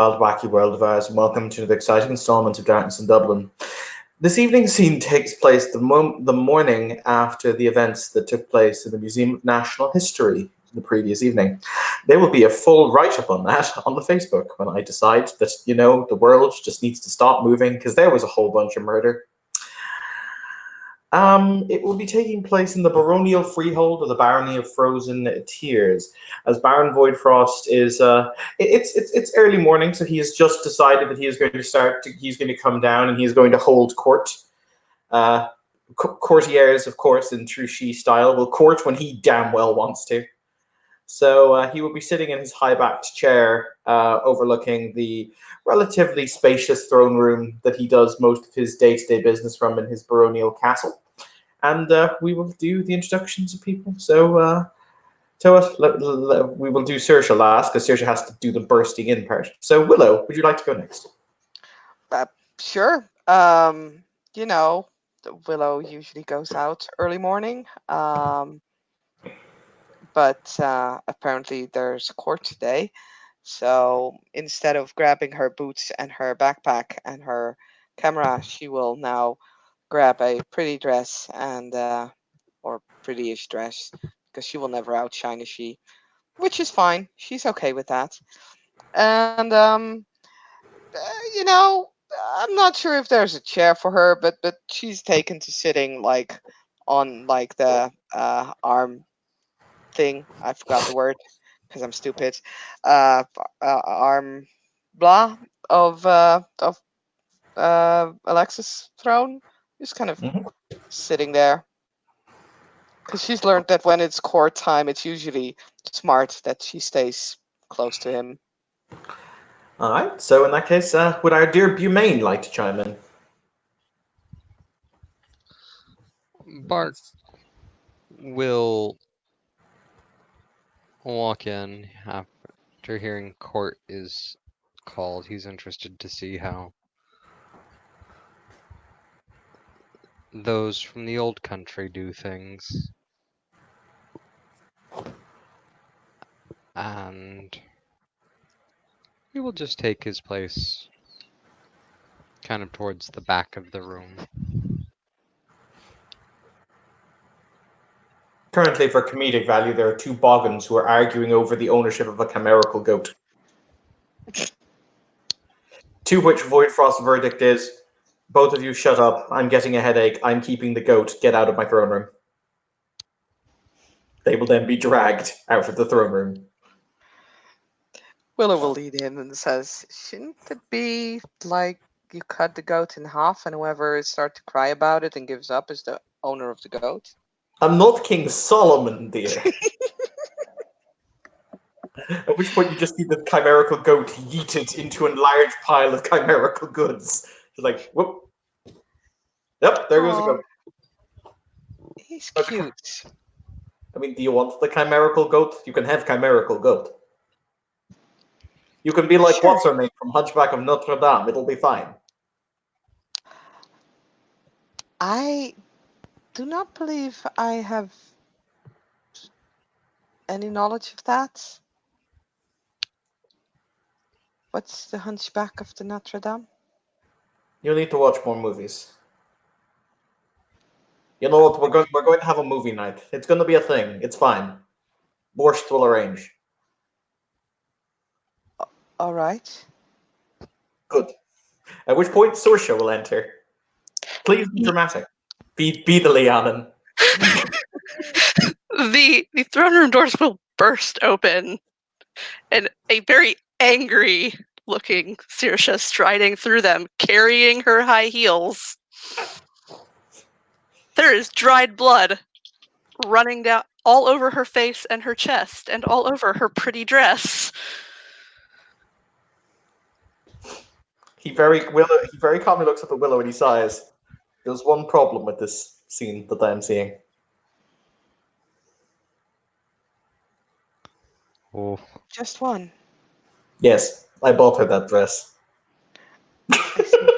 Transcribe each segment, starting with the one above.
Wild Wacky World of Ours, and welcome to the exciting installment of Darkness in Dublin. This evening's scene takes place the morning after the events that took place in the Museum of National History the previous evening. There will be a full write-up on that on the Facebook when I decide that, the world just needs to stop moving because there was a whole bunch of murder. It will be taking place in the baronial freehold of the Barony of Frozen Tears, as Baron Voidfrost is. It's early morning, so he has just decided that he is going to start. He's going to come down and he's going to hold court. Uh, Courtiers, of course, in true She style, will court when he damn well wants to. So he will be sitting in his high-backed chair, overlooking the relatively spacious throne room that he does most of his day-to-day business from in his baronial castle. And we will do the introductions of people. So, we will do Saoirse last, because Saoirse has to do the bursting in part. So, Willow, would you like to go next? Sure. Willow usually goes out early morning. But apparently there's court today. So instead of grabbing her boots and her backpack and her camera, she will now grab a pretty dress and or prettyish dress because she will never outshine a she, which is fine. She's okay with that. And you know, I'm not sure if there's a chair for her, but she's taken to sitting like on like the arm thing. I forgot the word because I'm stupid. Arm blah of Alexis' throne. Just kind of Mm-hmm. sitting there because she's learned that when it's court time, it's usually smart that she stays close to him. All right. So, in that case, would our dear Bumaine like to chime in? Bart will walk in after hearing court is called. He's interested to see how those from the old country do things. And he will just take his place kind of towards the back of the room. Currently, for comedic value, there are two boggans who are arguing over the ownership of a chimerical goat. To which Voidfrost's verdict is, both of you shut up, I'm getting a headache, I'm keeping the goat, get out of my throne room. They will then be dragged out of the throne room. Willow will lead in and says, "Shouldn't it be like you cut the goat in half, and whoever starts to cry about it and gives up is the owner of the goat?" I'm not King Solomon, dear. At which point you just see the chimerical goat yeeted into a large pile of chimerical goods. It's like, whoop. Yep, there goes a Oh, goat. he's I cute. mean, do you want the chimerical goat? You can have chimerical goat. You can be like Sure. what's her name from Hunchback of Notre Dame. It'll be fine. I do not believe I have any knowledge of that. What's the Hunchback of the Notre Dame? You need to watch more movies. You know what? We're going to have a movie night. It's going to be a thing. It's fine. Borscht will arrange. All right. Good. At which point Saoirse will enter. Please be dramatic. Be the Leonin. The throne room doors will burst open, and a very angry looking Saoirse striding through them, carrying her high heels. There is dried blood running down all over her face and her chest, and all over her pretty dress. He very calmly looks up at Willow and he sighs. There's one problem with this scene that I'm seeing. Oh, Just one. Yes, I bought her that dress. I see.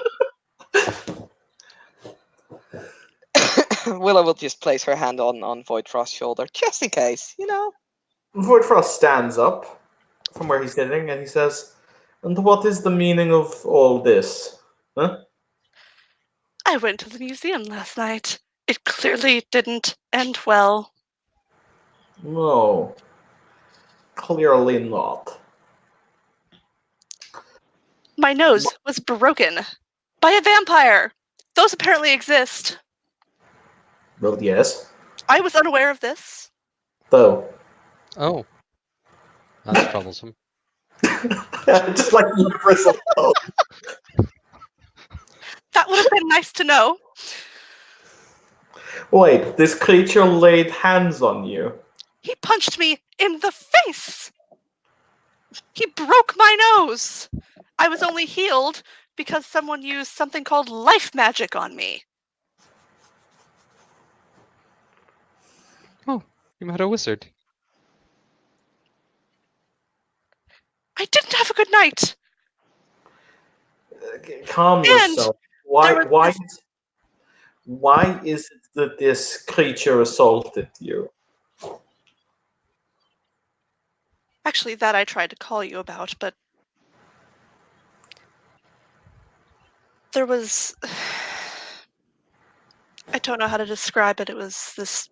Willow will just place her hand on Voidfrost's shoulder, just in case, Voidfrost stands up from where he's sitting and he says, And what is the meaning of all this? Huh? I went to the museum last night. It clearly didn't end well. No, clearly not. My nose was broken by a vampire. Those apparently exist. Well, yes. I was unaware of this. Though. Oh, that's troublesome. Just like universal. Oh. That would have been nice to know. Wait, this creature laid hands on you. He punched me in the face. He broke my nose. I was only healed because someone used something called life magic on me. Oh, you met a wizard. I didn't have a good night. Calm yourself. there was Why is it that this creature assaulted you? Actually, that I tried to call you about, but there was... I don't know how to describe it. It was this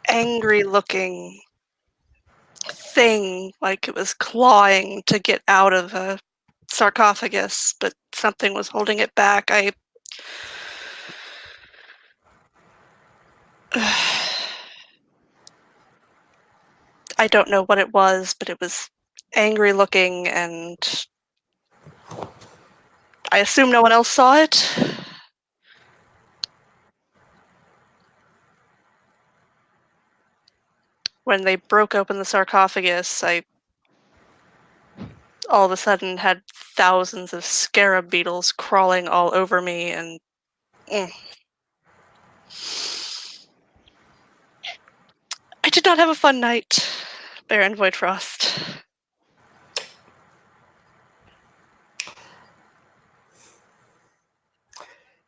angry-looking thing, like it was clawing to get out of a sarcophagus, but something was holding it back. I don't know what it was, but it was angry looking, and I assume no one else saw it. When they broke open the sarcophagus, I all of a sudden had thousands of scarab beetles crawling all over me, and I did not have a fun night, Baron Voidfrost.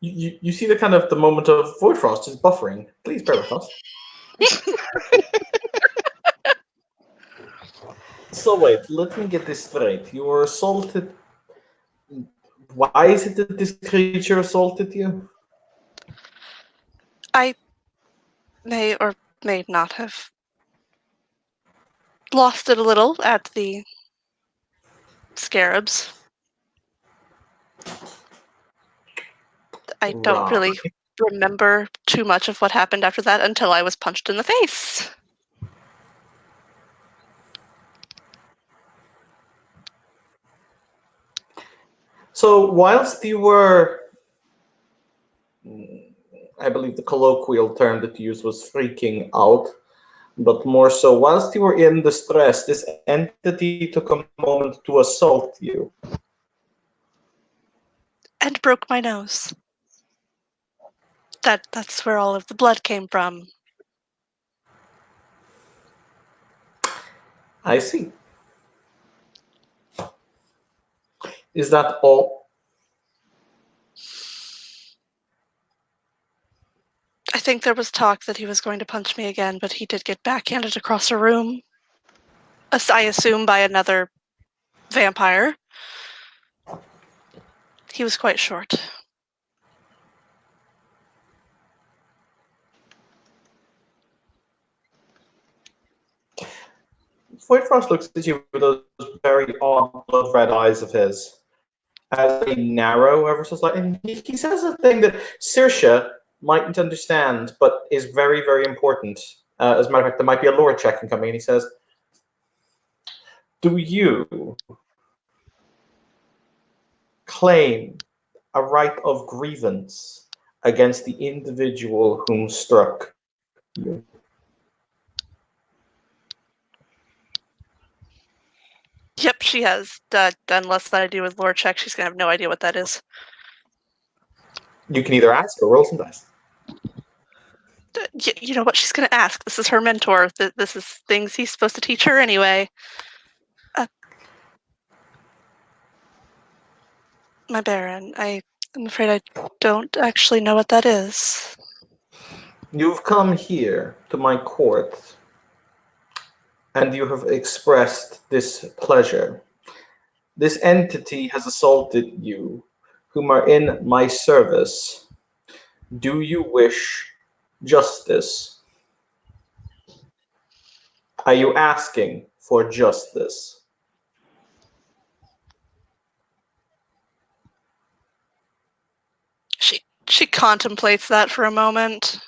You see the kind of the moment of Void Frost is buffering. Please bear with us. So wait, let me get this straight. You were assaulted. Why is it that this creature assaulted you? I may or may not have lost it a little at the scarabs. I don't Right. really remember too much of what happened after that until I was punched in the face. So whilst you were, I believe the colloquial term that you used was freaking out, but more so, whilst you were in distress, this entity took a moment to assault you. And broke my nose. That's where all of the blood came from. I see. Is that all? I think there was talk that he was going to punch me again, but he did get backhanded across a room. I assume by another vampire. He was quite short. Void Frost looks at you with those very odd blood red eyes of his, as they narrow ever so slightly. And he says a thing that Saoirse mightn't understand, but is very, very important. As a matter of fact, there might be a lore check incoming, and he says, "Do you claim a right of grievance against the individual whom struck you?" Yep, she has. Done less than I do with lore check. She's gonna have no idea what that is. You can either ask or roll some dice. You know what she's gonna ask? This is her mentor. This is things he's supposed to teach her anyway. My Baron, I'm afraid I don't actually know what that is. You've come here to my court, and you have expressed this pleasure This entity has assaulted you, whom are in my service. Do you wish justice? Are you asking for justice? She contemplates that for a moment.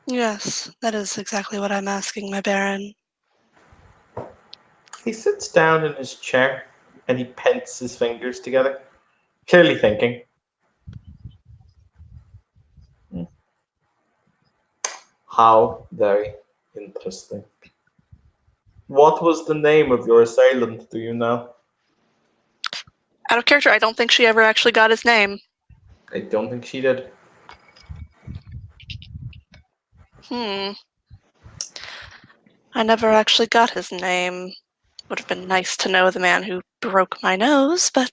Yes, that is exactly what I'm asking, my Baron. He sits down in his chair and he pents his fingers together, clearly thinking. "Hmm, how very interesting. What was the name of your assailant, do you know? Out of character, I don't think she ever actually got his name. I don't think she did. I never actually got his name. Would have been nice to know the man who broke my nose, but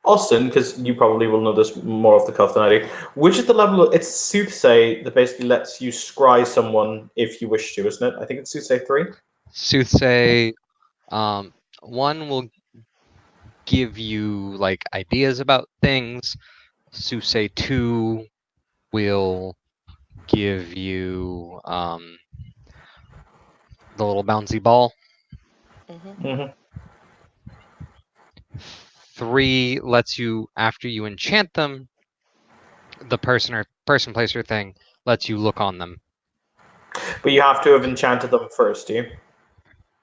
Austin, because you probably will know this more off the cuff than I do, which is the level of, it's soothsay that basically lets you scry someone if you wish to, isn't it? I think it's soothsay 3. Soothsay, one will give you like ideas about things. Soothsay 2 will give you the little bouncy ball. Mm-hmm. 3 lets you, after you enchant them, the person, place, or thing lets you look on them. But you have to have enchanted them first, do you?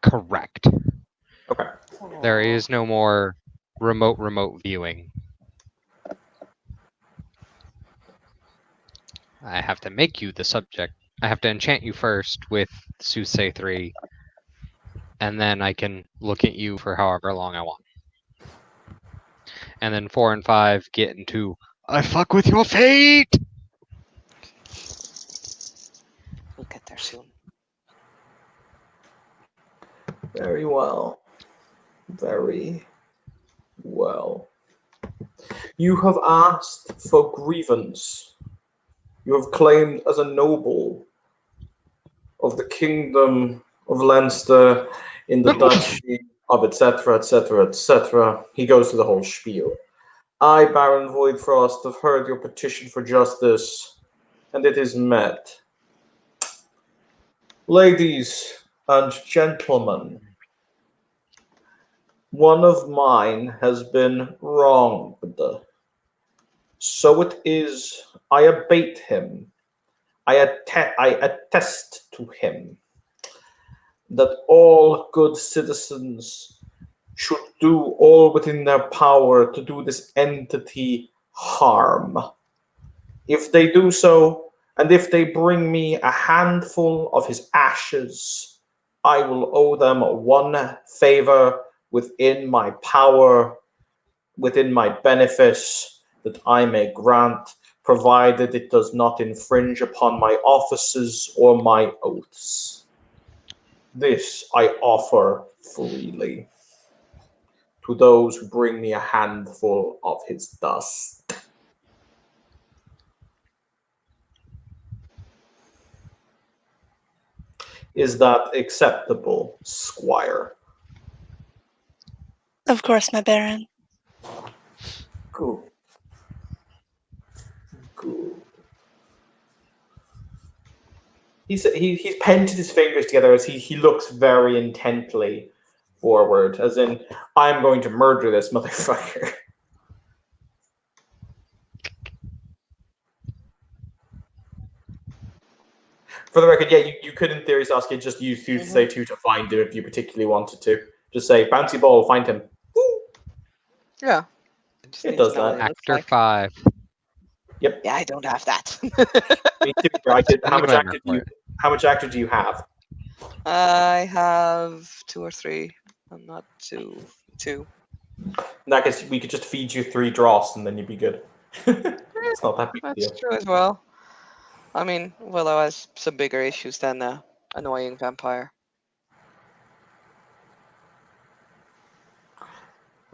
Correct. Okay. There is no more remote viewing. I have to make you the subject. I have to enchant you first with Soothsay 3, and then I can look at you for however long I want. And then 4 and 5 get into I fuck with your fate. We'll get there soon. Very well. Very well. You have asked for grievance. You have claimed as a noble of the kingdom of Leinster in the duchy of etc., etc., etc. He goes through the whole spiel. I, Baron Voidfrost, have heard your petition for justice, and it is met. Ladies and gentlemen, one of mine has been wronged. So it is, I abate him. I attest to him that all good citizens should do all within their power to do this entity harm. If they do so, and if they bring me a handful of his ashes, I will owe them one favor within my power, within my benefice that I may grant, provided it does not infringe upon my offices or my oaths. This I offer freely to those who bring me a handful of his dust. Is that acceptable, Squire? of course, my Baron. Good. Good. He's painted his fingers together as he looks very intently forward, as in, I'm going to murder this motherfucker. For the record, yeah, you could in theory, Saskia, just use Soothsay 2 to find him if you particularly wanted to. Just say, bouncy ball, find him. Woo! Yeah. I just It need to does know what that. it looks Actor like. 5. Yep. Yeah, I don't have that. Me too. I did. Spend the glamour for it. How much actor do you have? I have 2 or 3. I'm not two. In that case, we could just feed you 3 dross and then you'd be good. It's not that big a That's deal. true as well. I mean, Willow has some bigger issues than a annoying vampire.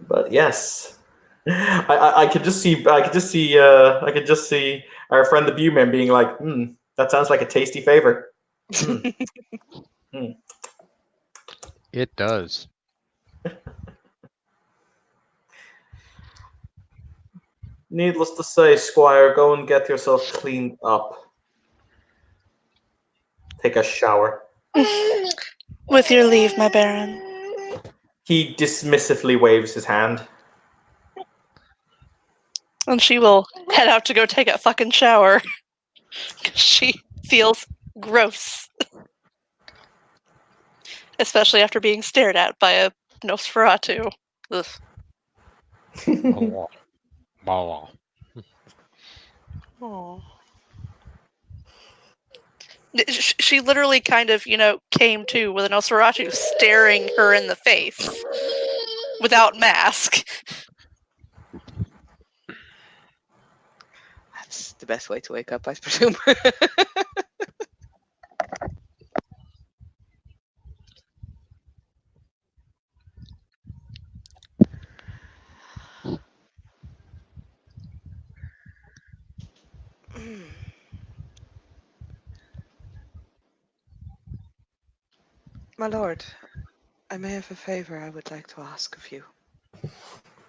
But yes, I could just see I could just see our friend the Bewman being like, that sounds like a tasty favor. It does. Needless to say, Squire, go and get yourself cleaned up. Take a shower. With your leave, my baron. He dismissively waves his hand. And she will head out to go take a fucking shower. 'Cause she feels gross. Especially after being stared at by a Nosferatu. Ugh. Oh, wow. Oh. She literally kind of, came to with a Nosferatu staring her in the face. Without mask. That's the best way to wake up, I presume. My lord, I may have a favor I would like to ask of you.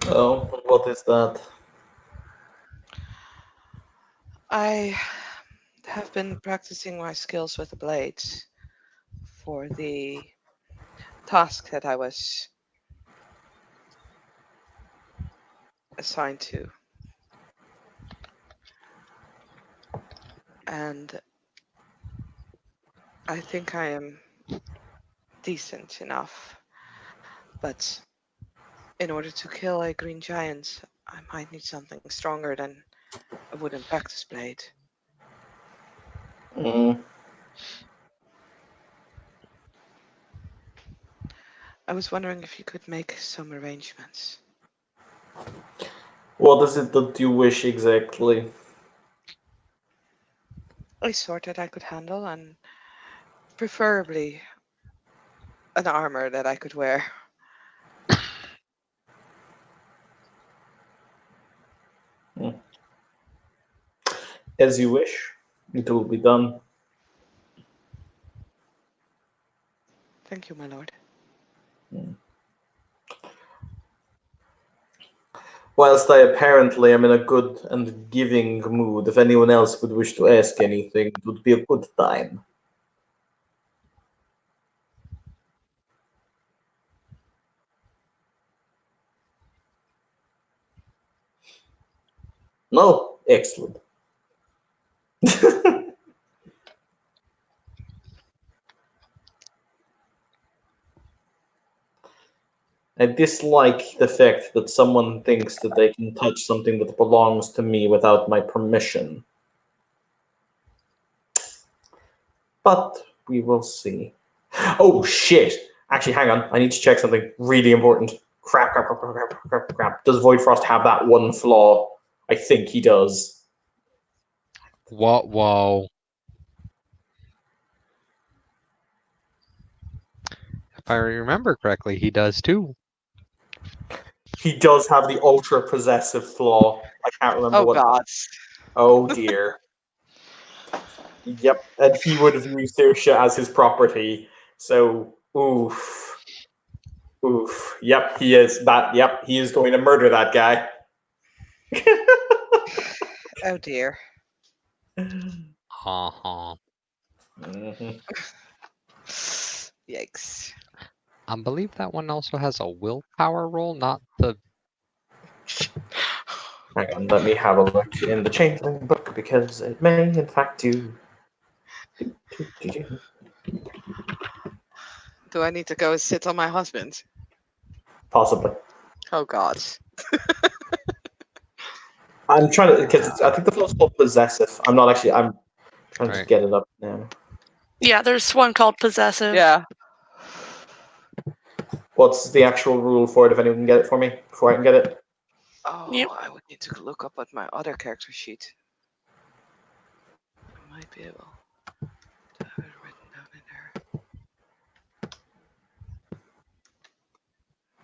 Oh, what is that? I have been practicing my skills with the blades for the task that I was assigned to. And I think I am decent enough. But in order to kill a green giant, I might need something stronger than a wooden practice blade. Mm. I was wondering if you could make some arrangements. What is it that you wish exactly? A sword that I could handle, and preferably an armor that I could wear. As you wish. It will be done. Thank you, my lord. Whilst I apparently am in a good and giving mood, if anyone else would wish to ask anything, it would be a good time. No? Excellent. I dislike the fact that someone thinks that they can touch something that belongs to me without my permission. But we will see. Oh shit! Actually, hang on. I need to check something really important. Crap. Does Void Frost have that one flaw? I think he does. Whoa. If I remember correctly, he does too. He does have the ultra possessive flaw. I can't remember Oh, what. God. Oh dear. Yep, and he would view Saoirse as his property. So, oof. Yep, he is that. Yep, he is going to murder that guy. Oh, dear. Uh-huh. Mhm. Yikes. I believe that one also has a willpower roll, not the... Hang on, let me have a look in the Changeling book because it may, in fact, do. Do I need to go sit on my husband? Possibly. Oh, God. I'm trying to because I think the flaw's called possessive. I'm not actually. I'm trying to Right. get it up now. Yeah, there's one called possessive. Yeah. What's the actual rule for it? If anyone can get it for me before I can get it. Oh, Yep. I would need to look up at my other character sheet. I might be able to have it written down in there.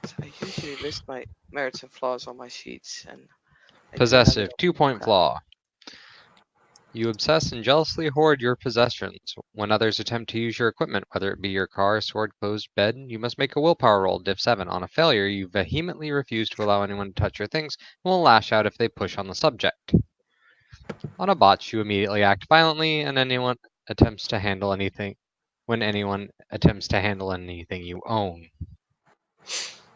So I usually list my merits and flaws on my sheets, and I do have it Possessive, on 2-point crap. flaw. You obsess and jealously hoard your possessions. When others attempt to use your equipment, whether it be your car, sword, clothes, bed, you must make a willpower roll, diff 7. On a failure, you vehemently refuse to allow anyone to touch your things and will lash out if they push on the subject. On a botch, you immediately act violently, and when anyone attempts to handle anything you own.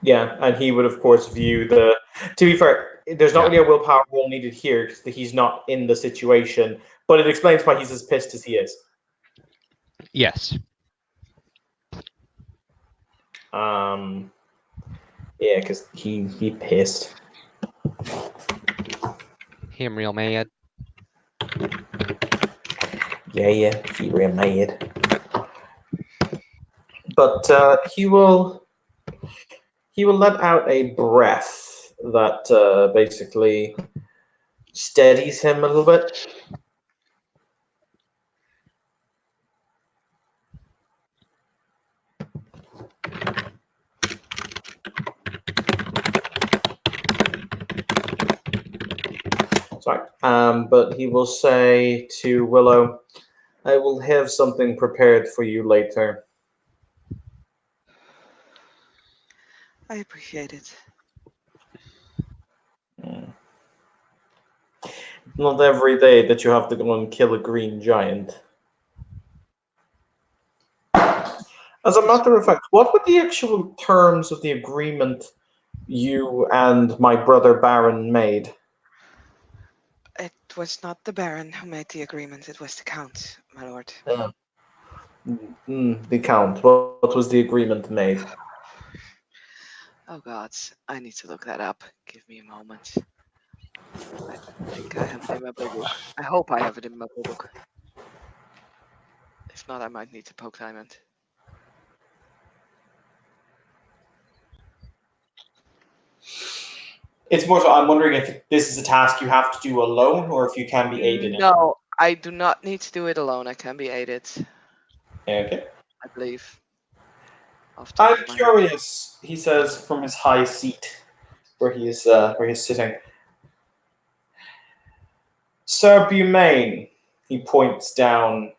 Yeah, and he would, of course, view the. To be fair, there's not Yeah. really a willpower roll needed here because he's not in the situation, but it explains why he's as pissed as he is. Yes. Yeah, because he pissed. Him real mad. Yeah, he real mad. But he will let out a breath that basically steadies him a little bit. Sorry. But he will say to Willow, "I will have something prepared for you later." I appreciate it. Not every day that you have to go and kill a green giant. As a matter of fact, what were the actual terms of the agreement you and my brother Baron made? It was not the Baron who made the agreement, it was the Count, my lord. The Count. What was the agreement made? Oh god, I need to look that up. Give me a moment. I think I have it in my book. I hope I have it in my book. If not, I might need to poke Diamond. It's more so I'm wondering if this is a task you have to do alone or if you can be aided in it. No, I do not need to do it alone. I can be aided, Okay. I believe. Off the top I'm of my head. curious, he says from his high seat where he's sitting. Sir Bumain, he points down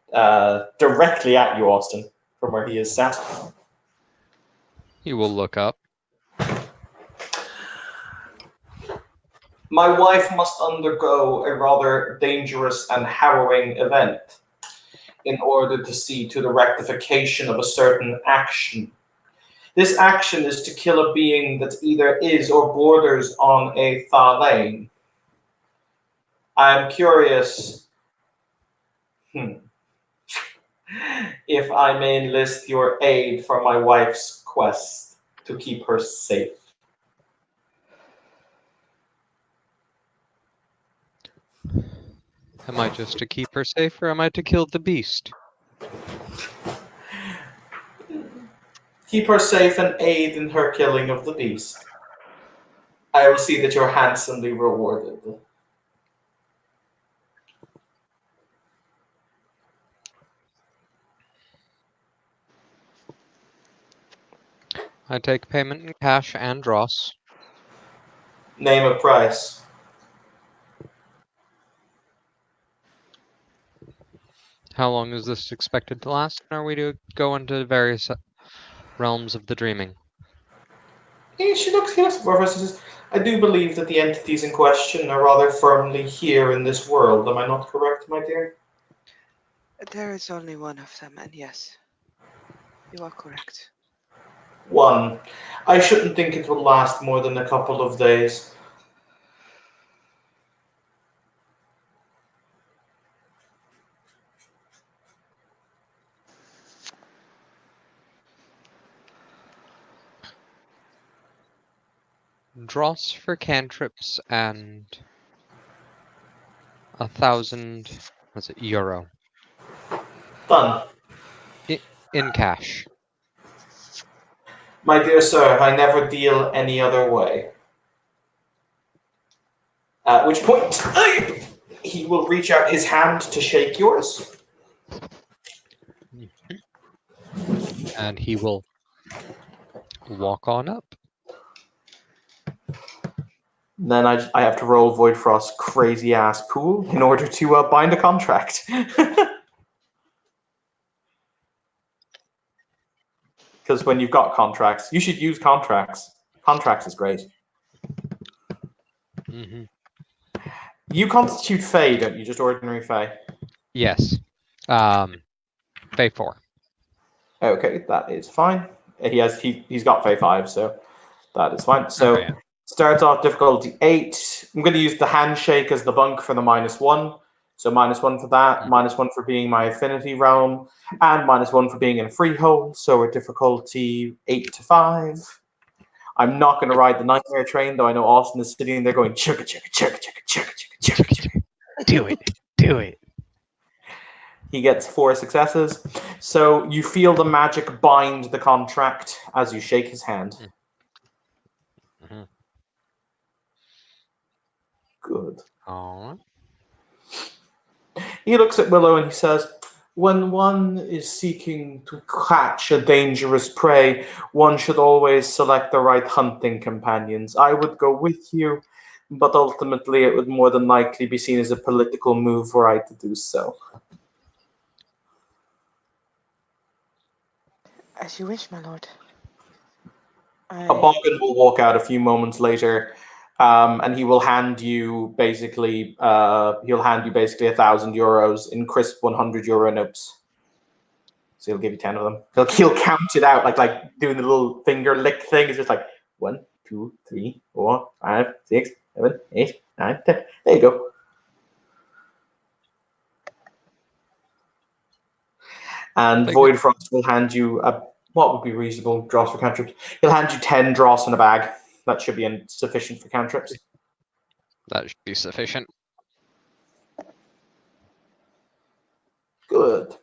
directly at you, Austin, from where he is sat. He will look up. My wife must undergo a rather dangerous and harrowing event in order to see to the rectification of a certain action. This action is to kill a being that either is or borders on a Thalane. I am curious if I may enlist your aid for my wife's quest to keep her safe. Am I just to keep her safe, or am I to kill the beast? Keep her safe and aid in her killing of the beast. I will see that you're handsomely rewarded. I take payment in cash and dross. Name a price. How long is this expected to last? And are we to go into various realms of the dreaming? He looks at Professor and says, I do believe that the entities in question are rather firmly here in this world. Am I not correct, my dear? There is only one of them, and yes, you are correct. One. I shouldn't think it will last more than a couple of days. Dross for cantrips and 1,000, was it euro? Done. In cash. My dear sir, I never deal any other way. At which point, he will reach out his hand to shake yours. And he will walk on up. Then I have to roll Void Frost's crazy ass pool in order to bind a contract. Because when you've got contracts, you should use contracts. Contracts is great. Mm-hmm. You constitute Fey, don't you? Just ordinary Fey. Yes. Fey 4. Okay, that is fine. He's got Fey 5, so that is fine. So Okay. starts off difficulty 8. I'm going to use the handshake as the bunk for the -1. So -1 for that, -1 for being my affinity realm, and -1 for being in a freehold. So we're difficulty 8 to 5. I'm not going to ride the nightmare train, though I know Austin is sitting there going chugga chugga chugga chugga chugga chugga chugga chugga. Do it. Do it. He gets 4 successes. So you feel the magic bind the contract as you shake his hand. Mm-hmm. Good. All He looks at Willow and he says, when one is seeking to catch a dangerous prey, one should always select the right hunting companions. I would go with you, but ultimately it would more than likely be seen as a political move were I to do so. As you wish, my lord. Bogan will walk out a few moments later, and he will hand you basically €1,000 in crisp €100 notes. So he'll give you 10 of them. He'll count it out like doing the little finger lick thing. It's just like 1, 2, 3, 4, 5, 6, 7, 8, 9, 10. There you go. And Thank you. Void Frost will hand you what would be reasonable dross for cantrips. He'll hand you 10 dross in a bag. That should be sufficient for cantrips. That should be sufficient. Good.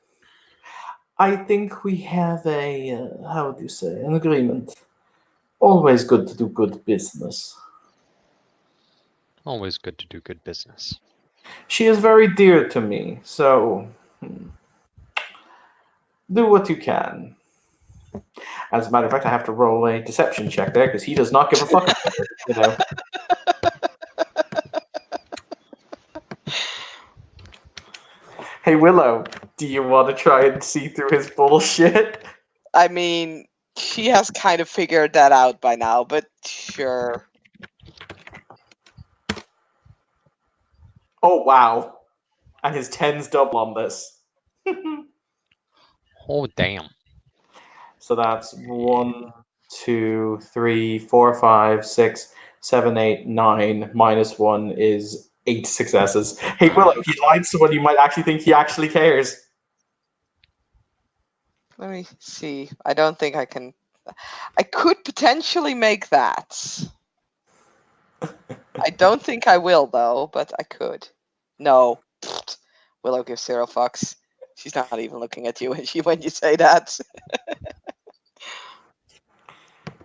I think we have how would you say, an agreement. Always good to do good business. Always good to do good business. She is very dear to me, so do what you can. As a matter of fact, I have to roll a deception check there because he does not give a fuck about it, you know. Hey Willow, do you want to try and see through his bullshit? I mean, she has kind of figured that out by now, but sure. Oh wow. And his 10's double on this. Oh, damn. So that's 1, 2, 3, 4, 5, 6, 7, 8, 9. -1 is 8 successes. Hey Willow, he lied to someone you might actually think he actually cares. Let me see. I don't think I can. I could potentially make that. I don't think I will, though, but I could. No. Willow gives 0 fucks. She's not even looking at you when you say that.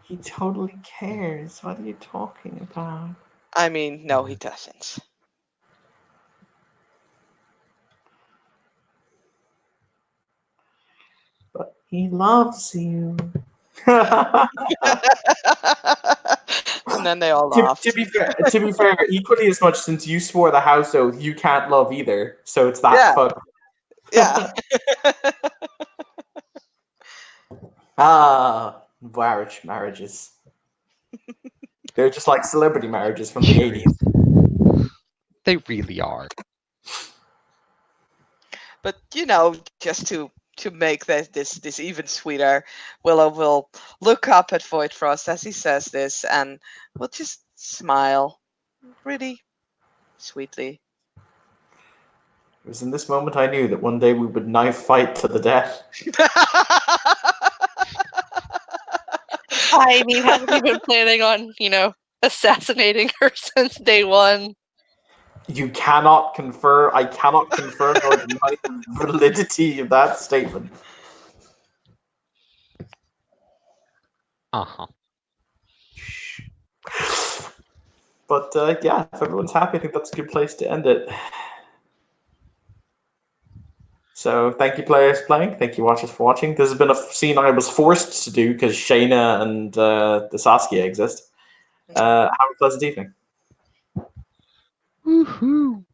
He totally cares. What are you talking about? I mean, no, he doesn't. But he loves you. And then they all to, laughed. to be fair, equally as much since you swore the house oath, you can't love either. So it's that Yeah. fuck. Yeah. Marriages. They're just like celebrity marriages from the 80s. They really are. But just to make this even sweeter, Willow will look up at Void Frost as he says this, and will just smile, really sweetly. It was in this moment I knew that one day we would knife fight to the death. I mean, haven't you been planning on, assassinating her since day one? You cannot confer. I cannot confirm or deny the validity of that statement. Uh-huh. But yeah, if everyone's happy, I think that's a good place to end it. So thank you, players, for playing. Thank you, watchers, for watching. This has been a scene I was forced to do because Shayna and the Saskia exist. Have a pleasant evening. Woohoo!